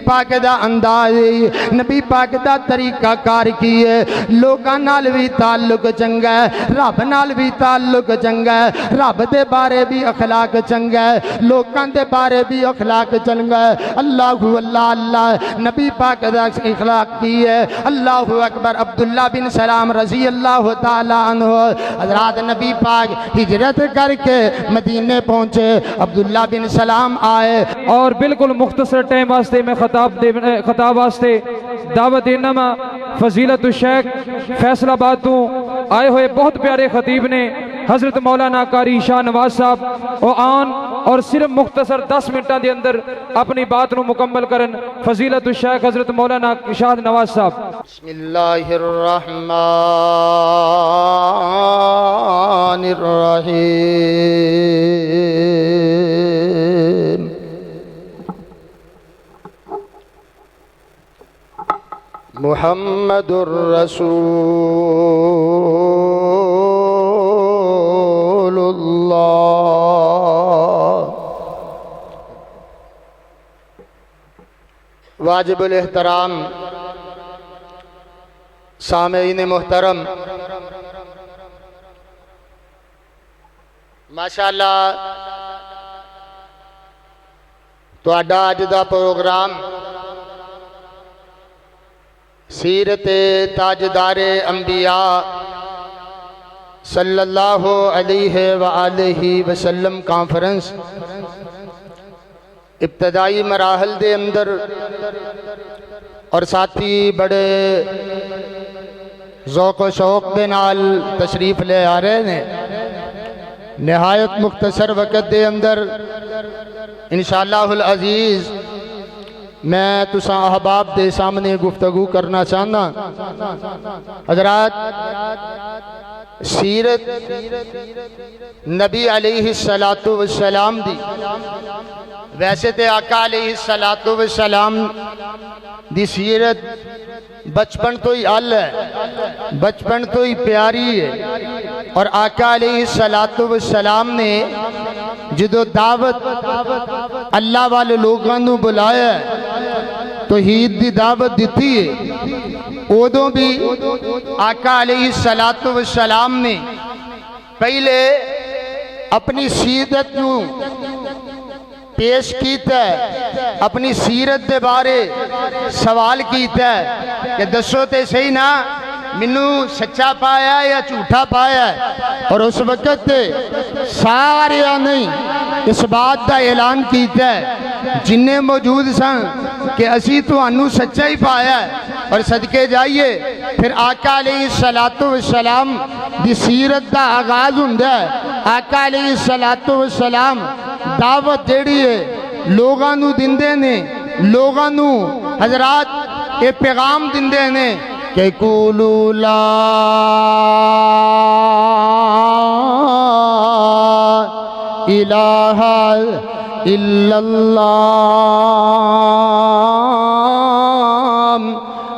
پاک دا انداز نبی پاک دا طریقہ کار کی ہے لوکاں نال بھی تعلق چنگا ہے رب نال بھی تعلق چنگا ہے رب دے بارے بھی اخلاق چنگا ہے لوکاں دے بارے بھی اخلاق چنگا ہے اللہ اللہ اللہ نبی پاک دا اخلاق کی ہے اللہ اکبر عبداللہ بن سلام رضی اللہ تعالیٰ عنہ حضرات نبی پاک ہجرت کر کے مدینے پہنچے عبداللہ بن سلام آئے اور بالکل مختصر ٹائم واسطے میں خطاب واسطے دعوت دینا میں فضیلت الشیخ فیصل آباد تو آئے ہوئے بہت پیارے خطیب نے حضرت مولانا قاری شاہ نواز صاحب وہ آن اور صرف مختصر 10 منٹاں دے اندر اپنی بات نو مکمل کرن فضیلت الشیخ حضرت مولانا شاہ نواز صاحب بسم اللہ الرحمن الرحیم محمد الرسول اللہ واجب الاحترام سامعین محترم ماشاءاللہ تہاڈا اج دا پروگرام سیرت تاجدار انبیاء صلی اللہ علیہ وآلہ وسلم کانفرنس ابتدائی مراحل دے اندر اور ساتھی بڑے ذوق و شوق دے نال تشریف لے آ رہے ہیں نہایت مختصر وقت دے اندر انشاءاللہ العزیز میں تساں احباب دے سامنے گفتگو کرنا چاہنا حضرات سیرت نبی علیہ السلام دی ویسے تے آقا علیہ السلام دی سیرت بچپن تو ہی ال ہے بچپن تو ہی پیاری ہے اور آقا علیہ السلام نے جدو دعوت اللہ والے لوگوں نو بلایا ہے توحید دی دعوت دیتی ہے اودوں بھی آقا علیہ السلام نے پہلے اپنی سیرت نو پیش کیتا ہے اپنی سیرت دے بارے سوال کیتا ہے کہ دسو تے صحیح نا منو سچا پایا یا جھوٹا پایا ہے اور اس وقت سارے نہیں اس بات دا اعلان کیتا ہے جنہیں موجود سن کہ اسی تو انو سچا ہی پایا ہے اور صدقے جائیے پھر آقا علیہ السلام دی سیرت دا آغاز ہوندہ ہے آقا علیہ السلام دعوت جیڑی ہے لوگاں نو دندے نے لوگاں نو حضرات یہ پیغام دندے نے کہ قولوا لا الہ الا اللہ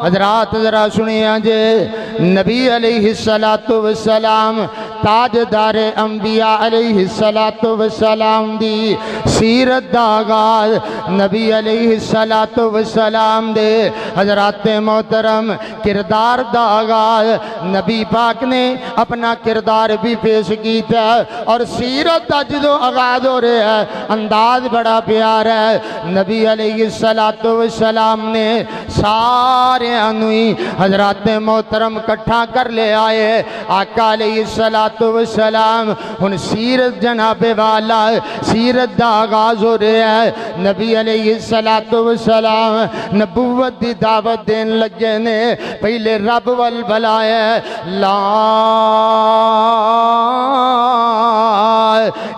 حضرات ذرا سنیاں جے نبی علیہ السلام تاجدار انبیاء علیہ السلام دی سیرت دا آغاز نبی علیہ السلام دے حضرات محترم کردار دا آغاز نبی پاک نے اپنا کردار بھی پیش کیتا ہے اور سیرت دا جدو آغاز ہو رہے ہے انداز بڑا پیار ہے نبی علیہ السلام نے سارے انوی حضرات محترم کٹھا کر لے آئے آقا علیہ السلام ان سیرت جناب والا سیرت دا آغاز ہو رہے ہے نبی علیہ السلام نبوت دی دعوت دین لگے نے پہلے رب وال بلائے لا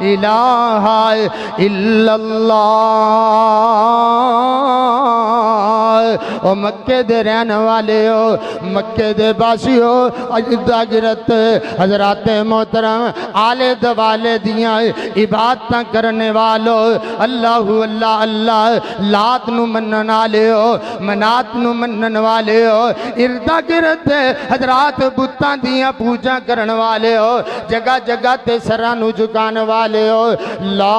الہ الا اللہ او مکے دے رہن والے ہو مکے دے باسی ہو اجداجرت حضرات محترم آلے دوالے دیاں عبادتاں کرنے والو اللہ اللہ اللہ لات نو منن والے ہو منات نو منن والے ہو اردا گرد حضرات بتاں دیاں پوجا کرن والے ہو جگہ جگہ تے سراں نو جھکان والے ہو لا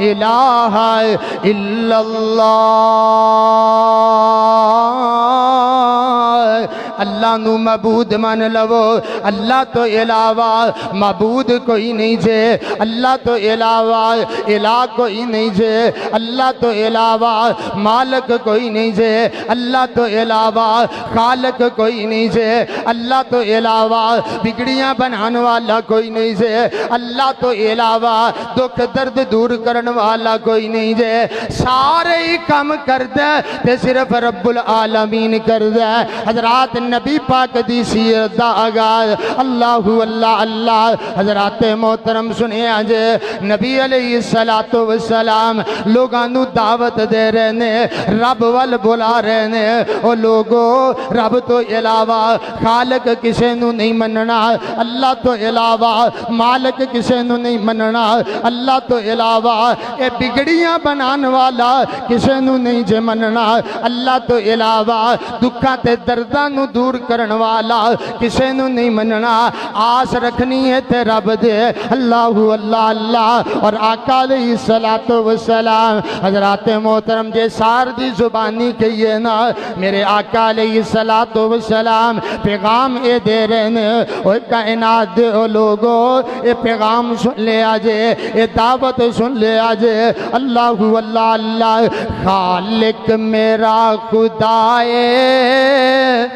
الہ الا اللہ اللہ نو معبود مان لو اللہ تو علاوہ معبود کوئی نہیں جے اللہ تو علاوہ الہ کوئی نہیں جے اللہ تو علاوہ مالک کوئی نہیں جے اللہ تو علاوہ خالق کوئی نہیں جے اللہ تو علاوہ بگڑیاں بنان والا کوئی نہیں جے اللہ تو علاوہ دکھ درد دور کرن والا کوئی نہیں جے سارے ہی کام کر دے تے صرف رب العالمین کر دے حضرات نبی پاک دی سیرت دا آغاز اللہ اللہ اللہ حضرات محترم سنے آجے نبی علیہ السلام لوگانو دعوت دے رہنے رب وال بلا رہنے او لوگو رب تو علاوہ خالق کسے نو نہیں مننا اللہ تو علاوہ مالک کسے نو نہیں مننا اللہ تو علاوہ اے بگڑیاں بنان والا کسے نو نہیں جے مننا اللہ تو علاوہ دکھاں تے درداں نو دور کرن والا کسے نو نہیں مننا آس رکھنی ہے تے رب دے اللہ اللہ اللہ اور آقا علیہ السلام حضرات محترم جے سار دی زبانی کہیے نا میرے آقا علیہ السلام پیغام اے دے رہنے اوہ کائنات دے او لوگو اے پیغام سن لے آجے اے دعوت سن لے آجے اللہ اللہ اللہ خالق میرا خدا ہے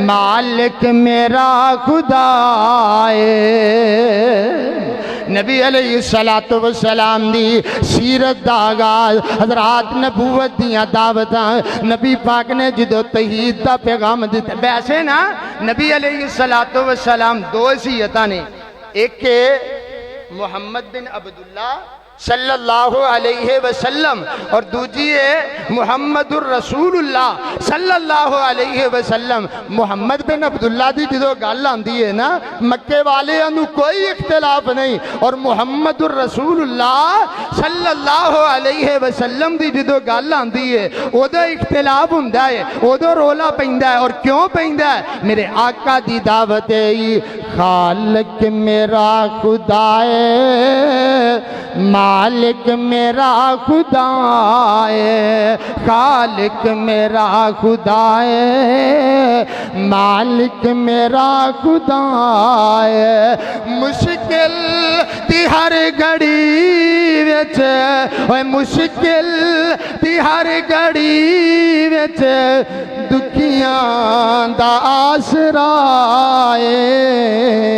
مالک میرا خدا ہے نبی علیہ السلام دی سیرت دا آغاز حضرات نبوت دیاں دعوتاں نبی پاک نے جدو توحید دا پیغام دیتا ویسے نا نبی علیہ السلام دو حیثیتاں نے ایک کہ محمد بن عبداللہ صلی اللہ علیہ وسلم اور دوجی ہے محمد الرسول اللہ صلی اللہ علیہ وسلم محمد بن عبداللہ دی جدو گل آندی ہے نا مکے والے انو کوئی اختلاف نہیں اور محمد الرسول اللہ صلی اللہ علیہ وسلم دی جدو گل آندی ہے او دو اختلاف ہوندا ہے او دو رولا پیندا ہے اور کیوں پیندا ہے میرے آقا دی دعوت ہے خالق میرا خدا ہے مالک میرا خدا ہے خالق میرا خدا ہے مالک میرا خدا ہے مشکل دی ہر گھڑی وچ اوے مشکل دی ہر گھڑی وچ دکھیاں دا آسرا ہے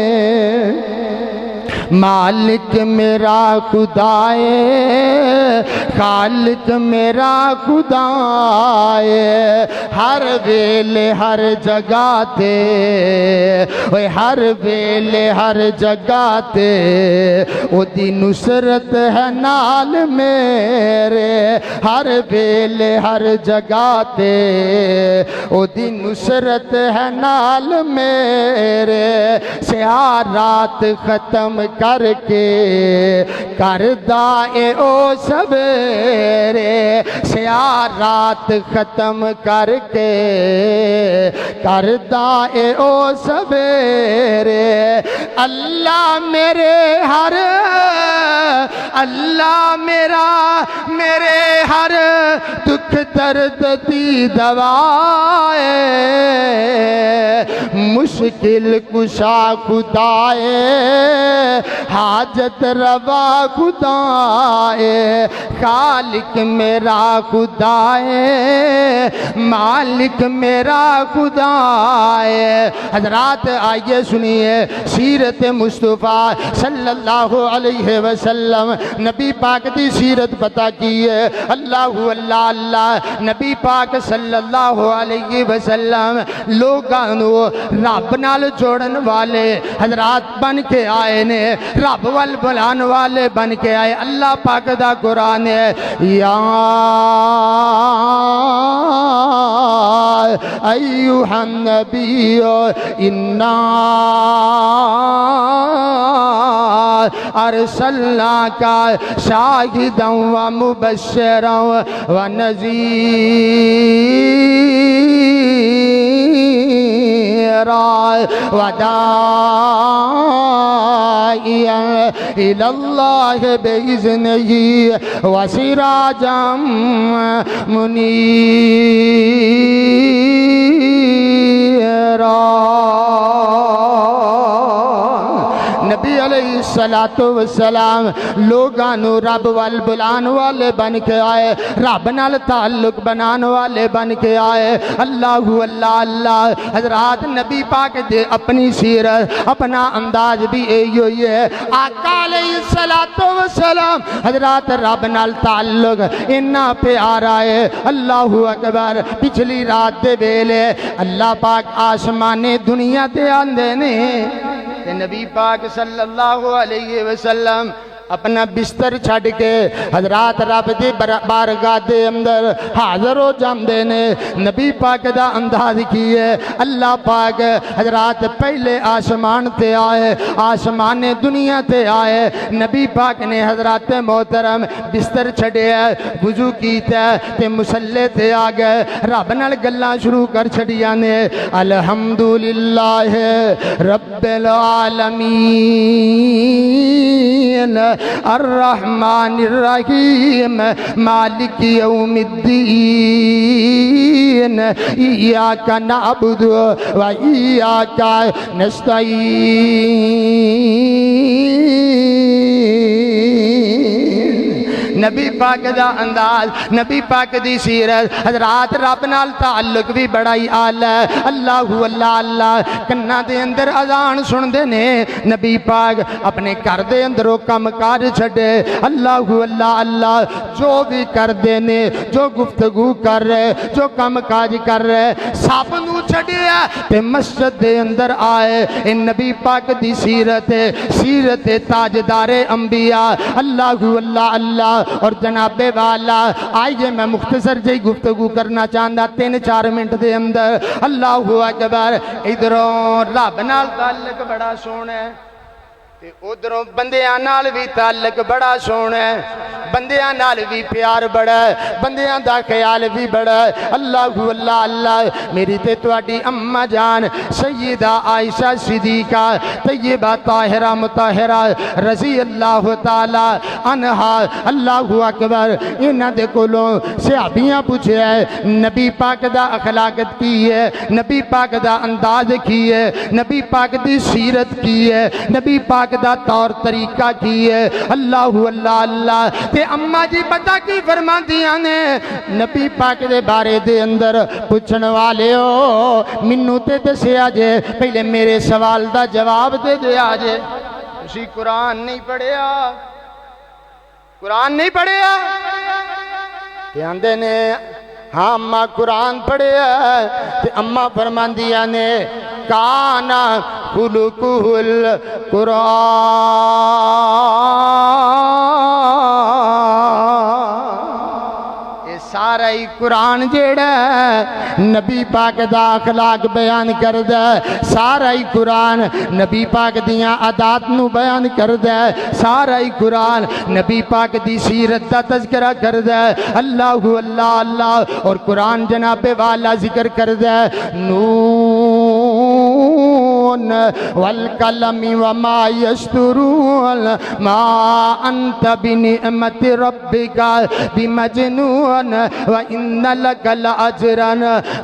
مالک میرا خدا ہے خالق میرا خدا ہے ہر ویلے ہر جگہ تے اوے ہر ویلے ہر جگہ تے او دی نصرت ہے نال میرے ہر ویلے ہر جگہ تے او دی نصرت ہے نال میرے سیاہ رات ختم کر کے کردہ اے او سویرے سیاہ رات ختم کر کے کردہ اے او سویرے اللہ میرے ہر اللہ میرے ہر دکھ درد دی دوائے مشکل کشا خدا ہے حاجت روا خدا ہے خالق میرا خدا ہے مالک میرا خدا ہے حضرات آئیے سنیے سیرت مصطفیٰ صلی اللہ علیہ وسلم نبی پاک دی سیرت بتا کیے اللہ اللہ اللہ نبی پاک صلی اللہ علیہ وسلم لوگانو رب نال جوڑن والے حضرات بن کے آئے نے رب وال بلان والے بن کے آئے اللہ پاک دا قرآن ہے یا ایوہ النبی انا ارسلناکا شاہدا و مبشرا و نذیرا وداعیا داعيا إلى الله بإذنه وسراجا منيرا نبی علیہ السلام لوگانو رب وال بلان والے بن کے آئے، رب نال تعلق بنان والے بن کے آئے۔ اللہ اللہ اللہ حضرات نبی پاک دے اپنی سیرت اپنا انداز بھی یہی ہوئی ہے۔ آقا علیہ السلام حضرات رب نال تعلق انہا پیارا ہے۔ اللہ اکبر پچھلی رات دے ویلے اللہ پاک آسمان دنیا تے آندے نے تے نبی پاک صلی اللہ علیہ وسلم اپنا بستر چھڑ کے حضرات رب دی بارگاہ دے اندر حاضر ہو جاندے نے۔ نبی پاک دا انداز کی ہے، اللہ پاک حضرات پہلے آسمان تے آئے، آسمان دنیا تے آئے، نبی پاک نے حضرات محترم بستر چھڑے ہے، وضو کیتا ہے تے مصلے تے آ گئے، رب نال گلاں شروع کر چھڑیاں نے۔ الحمدللہ رب العالمین الرحمن الرحیم مالک یوم الدین ایاک نعبد و ایاک نستعین۔ نبی پاک دا انداز، نبی پاک دی سیرت، حضرات رب نال تعلق بھی بڑا ہی آلہ ہے۔ اللہ اللہ اللہ کنہ دے اندر اذان سن دے نے، نبی پاک اپنے کر دے اندروں کم کار چھڑے۔ اللہ اللہ اللہ جو بھی کر دے نے، جو گفتگو کر رہے، جو کم کاج کر رہے، سب نو چھڑے ہے تے مسجد دے اندر آئے۔ ان نبی پاک دی سیرت ہے، سیرت تاجدار انبیاء۔ اللہ اللہ اللہ اور جناب والا آئیے میں مختصر جی گفتگو کرنا چاہتا 3-4 منٹ دے اندر۔ اللہ اکبر ادھروں رب نال تعلق بڑا سونا ہے، ادھروں بندیاں نال بھی تعلق بڑا سونا ہے، بندیاں نال بھی پیار بڑا ہے، بندیاں دا خیال بھی بڑا ہے۔ اللہ اللہ اللہ میری تے تواڈی اماں جان سیدہ عائشہ صدیقہ طیبہ طاہرہ مطہرہ رضی اللہ تعالی عنہا، اللہ اکبر انہاں دے کولوں صحابیاں پوچھے ہے نبی پاک دا اخلاقت کی ہے، نبی پاک دا انداز کی ہے، نبی پاک دی سیرت کی ہے، نبی پاک دا طور طریقہ کی ہے۔ اللہ اللہ اللہ تے اماں جی پتہ کی فرما دیاں نے نبی پاک دے بارے دے اندر پوچھن والے ہو منو تے دسیا جے، پہلے میرے سوال دا جواب دے دیا جے۔ اسی قرآن نہیں پڑھیا، قرآن نہیں پڑھیا تے آندے نے ہاں اماں قرآن پڑھیا تے اماں فرماندیاں نے کانا خلقہ القرآن۔ یہ سارا ہی قرآن جیڑا ہے نبی پاک دا اخلاق بیان کردہ ہے، سارا ہی قرآن نبی پاک دیاں عادات نو بیان کردہ ہے، سارا ہی قرآن نبی پاک دی سیرت دا تذکرہ کردہ ہے۔ اللہ اللہ اللہ اور قرآن جناب والا ذکر کردہ ہے نون والقلم وما یسطرون ما انت بنعمت ربک بمجنون وان لک لاجرا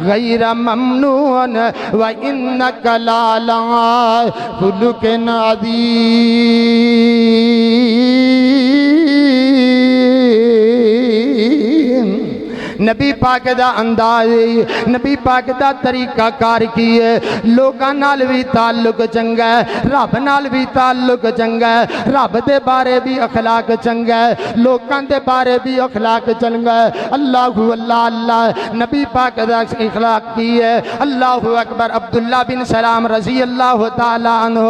غیر ممنون وانک لعلی خلق عظیم۔ نبی پاک دا انداز، نبی پاک دا طریقہ کار کی ہے، لوگاں نال بھی تعلق چنگا ہے، رب نال بھی تعلق چنگا ہے، رب دے بارے بھی اخلاق چنگا ہے، لوگاں دے بارے بھی اخلاق چنگا ہے۔ اللہ اللہ اللہ نبی پاک دا اخلاق کی ہے۔ اللہ اکبر عبداللہ بن سلام رضی اللہ تعالیٰ عنہ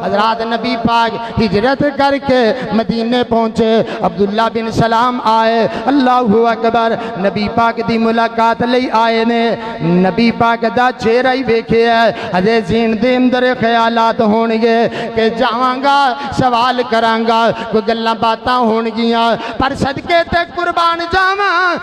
حضرات نبی پاک ہجرت کر کے مدینے پہنچے، عبداللہ بن سلام آئے، اللہ اکبر نبی پاک دی ملاقات لئی آئے نے نبی پاک دا چہرہ ہی ویکھے ہے ہجے زین دے اندر خیالات ہون گے کہ جاواں گا سوال کراں گا کوئی گلاں باتاں ہون گیاں پر صدقے تے قربان جاواں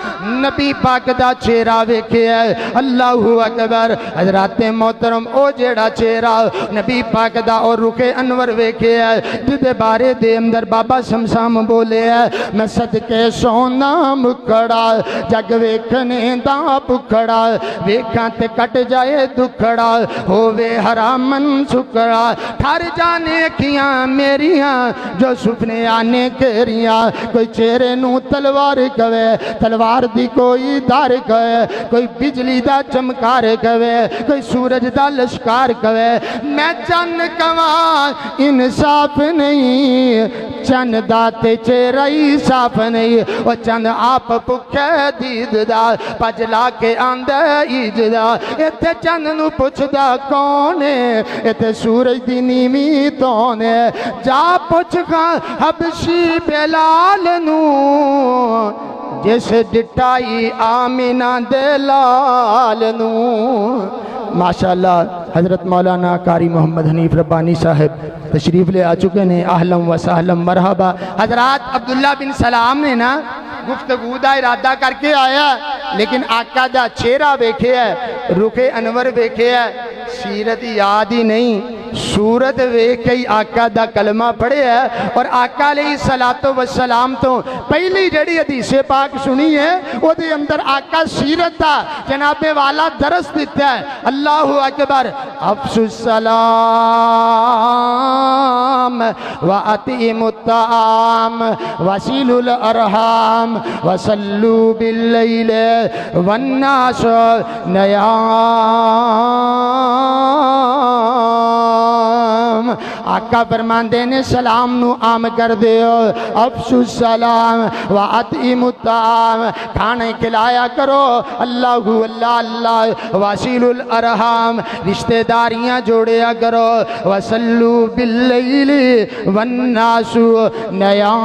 نبی پاک دا چہرہ ویکھے ہے اللہ اکبر حضرات محترم او جیڑا چہرہ نبی پاک دا اور رخ انور ویکھے ہے جدے بارے دے اندر بابا شمشام بولے ہے میں صدقے سونا مکڑا جگ ویکھنے دا پکڑا ویکھاں تے کٹ جائے دکھڑا ہووے حرامن سکڑا ٹھر جانے کیاں میریاں جو سپنے آنے کیریاں کوئی چہرے نو تلوار کوے تلوار دی کوئی دار کوے کوئی بجلی دا چمکار کوے کوئی سورج دا لشکار کوے میں چن کواں انصاف نہیں چن داتے چہرہ ہی صاف نہیں وہ چند آپ پکھے دید دا پجلا کے آندے عید دا ایتھے چند نو پوچھ دا کون ہے ایتھے سورج دی نیمی تون ہے جا پوچھ گا حبشی بلال نو جس ڈٹائی آمینہ دلال نو ماشاءاللہ حضرت مولانا قاری محمد حنیف ربانی صاحب تشریف لے آ چکے ہیں اہلم و سہلم مرحبا حضرات عبداللہ بن سلام نے نا گفتگو دا ارادہ کر کے آیا لیکن آقا دا چہرہ بیکھے ہے رخ انور بیکھے ہے سیرت یاد ہی نہیں صورت ویکھ ہی آقا دا کلمہ پڑھے ہے اور آقا علیہ السلام تو پہلی جڑی حدیث پاک سنی ہے وہ دے اندر آقا سیرت دا جناب والا درس دیتا ہے اللہ اکبر افشوا السلام وَأَطْعِمُوا الطَّعَامَ وَصِلُوا الْأَرْحَامَ وَصَلُّوا بِاللَّيْلِ وَالنَّاسُ نِيَامٌ آقا فرماندے نے سلام نو عام کر دیو افشوا السلام وَأَطْعِمُوا الطَّعَامَ کھانے کھلایا کرو اللہ اللہ وَصِلُوا الْأَرْحَامَ رشتہ داریاں جوڑیا کرو وَصَلُّوا بِاللَّيْلِ وَالنَّاسُ نِيَامٌ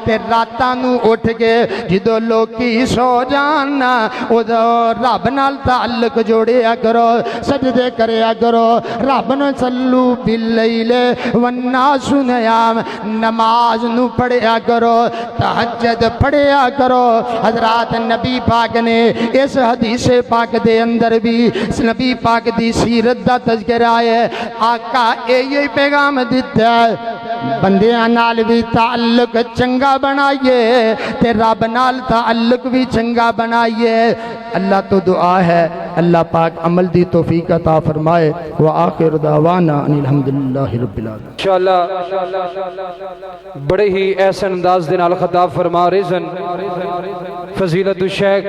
تے راتاں اٹھ کے جدو لوکی سو جانا ادو رب نال تعلق جوڑیا کرو سجدے کریا کرو رب نو صلو باللیل والناس نیام نماز نو پڑھیا کرو تہجد پڑھیا کرو حضرات نبی پاک نے اس حدیث پاک دے اندر بھی نبی پاک دی سیرت دا تذکرہ ہے آقا یہی پیغام دیتا ہے بندیاں نال بھی تعلق چنگا بنائیے تے رب نال تعلق بھی چنگا بنائیے اللہ تو دعا ہے اللہ پاک عمل دی توفیق عطا فرمائے وآخر دعوانا ان الحمدللہ رب العالمین انشاءاللہ بڑے ہی احسن انداز دے نال خطاب فرما رہے فضیلت الشیخ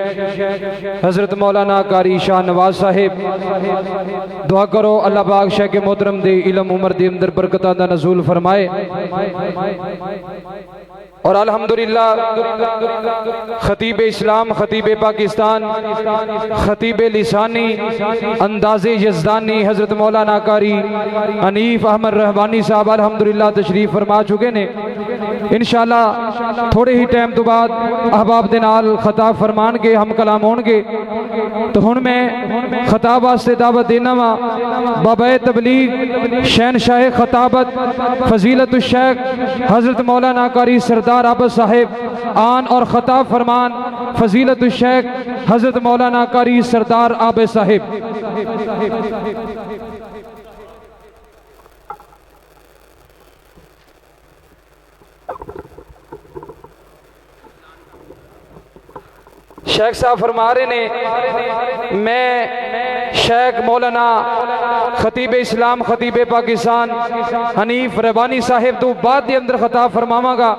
حضرت مولانا قاری شاہ نواز صاحب دعا کرو اللہ پاک شیخ محترم دے علم عمر دے اندر برکتاں دا نزول فرمائے اور الحمدللہ خطیب اسلام خطیب پاکستان خطیب لسانی انداز یزدانی حضرت مولانا قاری حنیف احمد رحبانی صاحب الحمدللہ تشریف فرما چکے نے انشاءاللہ تھوڑے ہی ٹائم تو بعد احباب دے نال خطاب فرمان گے ہم کلام ہون گے تو ہن میں خطاب واسطے دعوت دینا وا بابا تبلیغ شہنشاہ خطابت فضیلت الشیخ حضرت مولانا قاری سردار عابد صاحب آن اور خطاب فرمان فضیلت الشیخ حضرت مولانا قاری سردار عابد صاحب شیخ صاحب فرما رہے نے میں شیخ مولانا خطیب اسلام خطیب پاکستان حنیف رحبانی صاحب تو بعد دے اندر خطاب فرماواں گا